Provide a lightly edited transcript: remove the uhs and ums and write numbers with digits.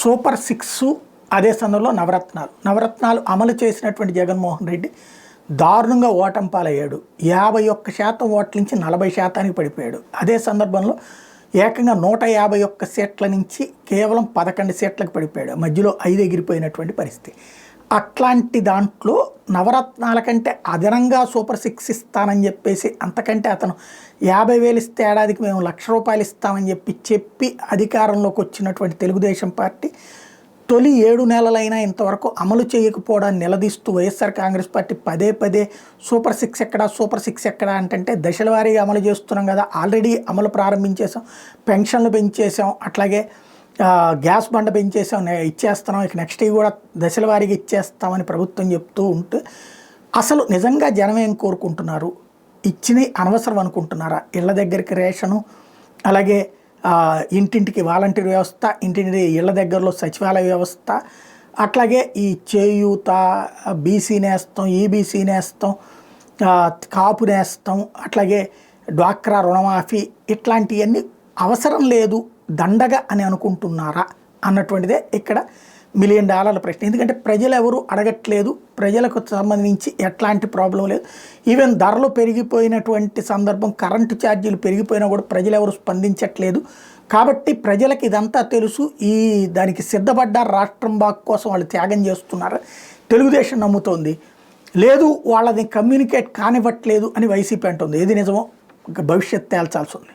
Super six, అదే సందర్భంలో నవరత్నాలు అమలు చేసినటువంటి జగన్మోహన్ రెడ్డి దారుణంగా ఓటమి పాలయ్యాడు. 51% ఓట్ల నుంచి 40%కి పడిపోయాడు. అదే సందర్భంలో ఏకంగా 151 సీట్ల నుంచి కేవలం 11 సీట్లకు పడిపోయాడు. మధ్యలో 5 ఎగిరిపోయినటువంటి పరిస్థితి. అట్లాంటి దాంట్లో నవరత్నాల కంటే అదనంగా సూపర్ సిక్స్ ఇస్తానని చెప్పేసి, అంతకంటే అతను 50,000 ఇస్తే ఏడాదికి మేము ₹1,00,000 ఇస్తామని చెప్పి అధికారంలోకి వచ్చినటువంటి తెలుగుదేశం పార్టీ తొలి 7 నెలలైనా ఇంతవరకు అమలు చేయకపోవడాన్ని నిలదీస్తూ వైఎస్ఆర్ కాంగ్రెస్ పార్టీ పదే సూపర్ సిక్స్ ఎక్కడా అంటే దశల వారీగా అమలు చేస్తున్నాం కదా, ఆల్రెడీ అమలు ప్రారంభించేసాం, పెన్షన్లు పెంచేసాం, అట్లాగే గ్యాస్ బండ పెంచేసాం, ఇచ్చేస్తున్నాం, ఇక నెక్స్ట్ కూడా దశల వారీగా ఇచ్చేస్తామని ప్రభుత్వం చెప్తూ ఉంటే అసలు నిజంగా జనం ఏం కోరుకుంటున్నారు? ఇచ్చినవి అనవసరం అనుకుంటున్నారా? ఇళ్ళ దగ్గరికి రేషను, అలాగే ఇంటింటికి వాలంటీర్ వ్యవస్థ, ఇంటింటి ఇళ్ళ దగ్గరలో సచివాలయ వ్యవస్థ, అట్లాగే ఈ చేయూత, బీసీ నేస్తం, ఈబీసీ నేస్తం, కాపు నేస్తం, అట్లాగే డ్వాక్రా రుణమాఫీ, ఇట్లాంటివన్నీ అవసరం లేదు, దండగ అని అనుకుంటున్నారా అన్నటువంటిదే ఇక్కడ $1 మిలియన్ ప్రశ్న. ఎందుకంటే ప్రజలు ఎవరు అడగట్లేదు, ప్రజలకు సంబంధించి ఎట్లాంటి ప్రాబ్లం లేదు. ఈవెన్ ధరలు పెరిగిపోయినటువంటి సందర్భం, కరెంటు ఛార్జీలు పెరిగిపోయినా కూడా ప్రజలు ఎవరు స్పందించట్లేదు. కాబట్టి ప్రజలకు ఇదంతా తెలుసు, దానికి సిద్ధపడ్డారు, రాష్ట్రం బాగు కోసం వాళ్ళు త్యాగం చేస్తున్నారు తెలుగుదేశం నమ్ముతోంది. లేదు, వాళ్ళని కమ్యూనికేట్ కానివ్వట్లేదు అని వైసీపీ అంటుంది. ఏది నిజమో భవిష్యత్ తేల్చాల్సి ఉంది.